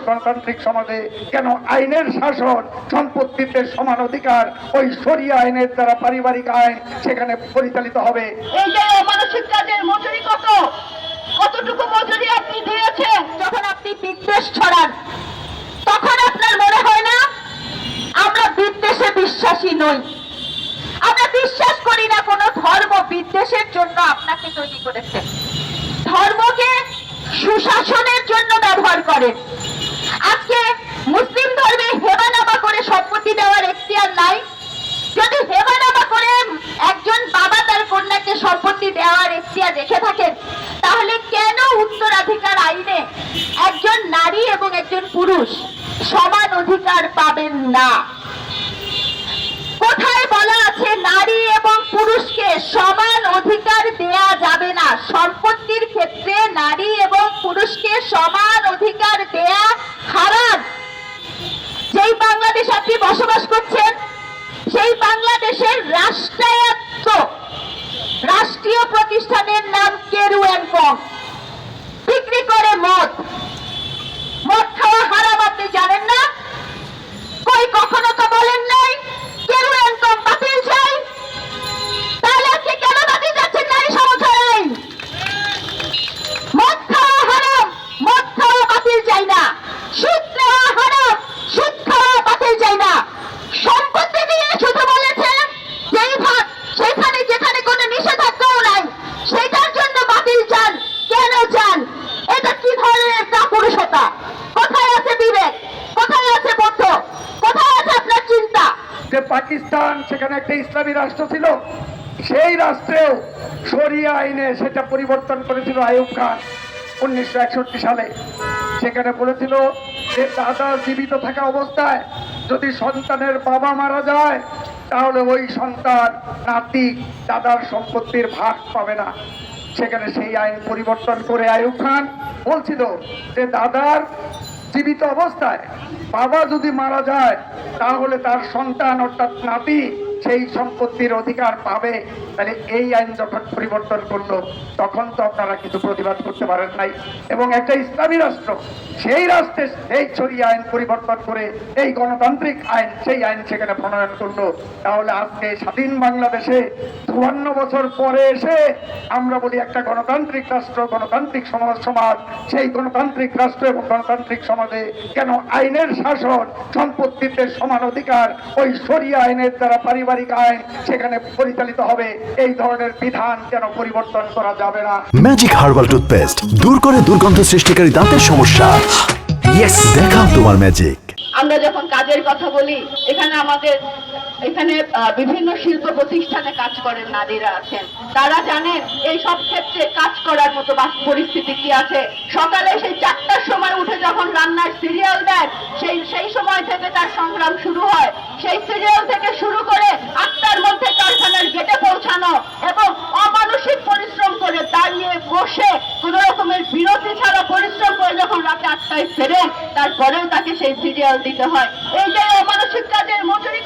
গণতান্ত্রিক সমাজে কেন আইনের শাসন, সম্পত্তিতে সমান অধিকার, ওই শরিয়া আইনের দ্বারা পারিবারিক আইন সেখানে পরিচালিত হবে? এই যে অমানসিক কাজের মজুরি কতটুকু মজুরি আপনি দিয়েছেন? যখন আপনি বিদ্বেষ ছড়ান তখন আপনার মনে হয় না আমরা বিদ্বেষে বিশ্বাসী নই, আমরা বিশ্বাস করি না কোন ধর্ম বিদ্বেষের জন্য আপনাকে তৈরি করেছে, ধর্মকে সুশাসনের জন্য ব্যবহার করেন। আজকে মুসলিম ধর্মে হেবানামা করে সম্পত্তি দেওয়ার এখতিয়ার নাই। যদি হেবানামা করে একজন বাবা তার কন্যাকে সম্পত্তি দেওয়ার এখতিয়ার রেখে থাকেন, তাহলে কেন উত্তরাধিকার আইনে একজন নারী এবং একজন পুরুষ সমান অধিকার পাবেন না? কোথায় বলা আছে নারী এবং পুরুষকে সমান অধিকার দেয়া যাবে না? সম্পত্তির ক্ষেত্রে নারী এবং পুরুষকে সমান অধিকার দেয়া হারাম। যেই বাংলাদেশ আপনি বসবাস করছেন, সেই বাংলাদেশের রাষ্ট্রায়ত্ত রাষ্ট্রীয় প্রতিষ্ঠানের নাম কেরু অ্যান্ড কম, বিক্রি করে মদ খাওয়া হারাম, আপনি জানেন না? কই কখনো তো বলেন নাই কেরু অ্যান্ড কম বাতিল চাই? তাহলে আজকে কেন বাতিল যাচ্ছেন নারী সমস্যা আইন? মদ খাওয়া হারাম, মদ খাওয়া বাতিল চাই না। সুদ নেওয়া হারাম, সুদ খাওয়া বাতিল চাই না। সম্পত্তি দিয়ে শুধু বলেছে যেই ভাগ সেখানে যেখানে কোনো নিষেধাজ্ঞাও নাই সেটার জন্য বাতিল চান। কেন চান? এটা কি ধরনের কাপুরুষতা? কোথায় আছে বিবেক? কোথায় আছে বোধ? কোথায় আছে আপনার চিন্তা? যে পাকিস্তান সেখানে একটা ইসলামী রাষ্ট্র ছিল, সেই রাষ্ট্রেও শরিয়া আইনে সেটা পরিবর্তন করেছিল আইয়ুব খান 1961 সালে। সেখানে বলেছিল যে দাদা জীবিত থাকা অবস্থায় যদি সন্তানের বাবা মারা যায় তাহলে ওই সন্তান নাতি দাদার সম্পত্তির ভাগ পাবে না। সেখানে সেই আইন পরিবর্তন করে আইয়ুব খান বলছিল যে দাদার জীবিত অবস্থায় বাবা যদি মারা যায় তাহলে তার সন্তান অর্থাৎ নাতি সেই সম্পত্তির অধিকার পাবে। তাহলে এই আইন যখন পরিবর্তন করলো তখন তো আপনারা কিছু প্রতিবাদ করতে পারেন নাই। এবং একটা ইসলামী রাষ্ট্র, সেই রাষ্ট্রে এই শরিয়া আইন পরিবর্তন করে এই গণতান্ত্রিক আইন, সেই আইন সেখানে প্রণয়ন করলো। তাহলে আজকে স্বাধীন বাংলাদেশে 54 বছর পরে এসে আমরা বলি একটা গণতান্ত্রিক রাষ্ট্র, গণতান্ত্রিক সমাজ, সেই গণতান্ত্রিক রাষ্ট্র এবং গণতান্ত্রিক সমাজে কেন আইনের শাসন, সম্পত্তিতে সমান অধিকার, ওই শরিয়া আইনের দ্বারা পারিবারিক আইন সেখানে পরিচালিত হবে? এই ধরনের বিধান কেন পরিবর্তন করা যাবে না? ম্যাজিক হার্বাল টুথপেস্ট দূর করে দুর্গন্ধ সৃষ্টিকারী দাঁতের সমস্যা। ইয়েস, দেখাও তোমার ম্যাজিক। আমরা যখন কাজের কথা বলি, এখানে বিভিন্ন শিল্প প্রতিষ্ঠানে কাজ করেন নারীরা আছেন, তারা জানেন এই সব ক্ষেত্রে কাজ করার মতো পরিস্থিতি কি আছে। সকালে সেই 4টার সময় উঠে যখন রান্নার সিরিয়াল দেন, সেই সময় থেকে তার সংগ্রাম শুরু হয়। সেই সিরিয়াল থেকে শুরু করে 8টার মধ্যে কারখানার গেটে পৌঁছানো এবং অমানসিক পরিশ্রম করে দাঁড়িয়ে বসে কোন রকমের বিরতি ছাড়া পরিশ্রম করে যখন রাতে 8টায় ফেরেন, তারপরেও তাকে সেই সিরিয়াল দিতে হয়। এই যে অমানসিক কাজের মজুরি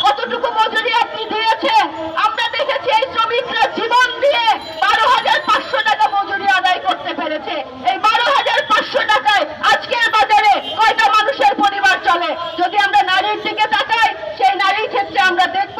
কতটুকু মজুরি আপনি দিয়েছেন? আমরা দেখেছি এই শ্রমিকরা জীবন দিয়ে 12,500 টাকা মজুরি আদায় করতে পেরেছে। এই 12,500 টাকায় আজকের বাজারে কয়টা মানুষের পরিবার চলে? যদি আমরা নারীর দিকে তাকাই, সেই নারীর ক্ষেত্রে আমরা দেখব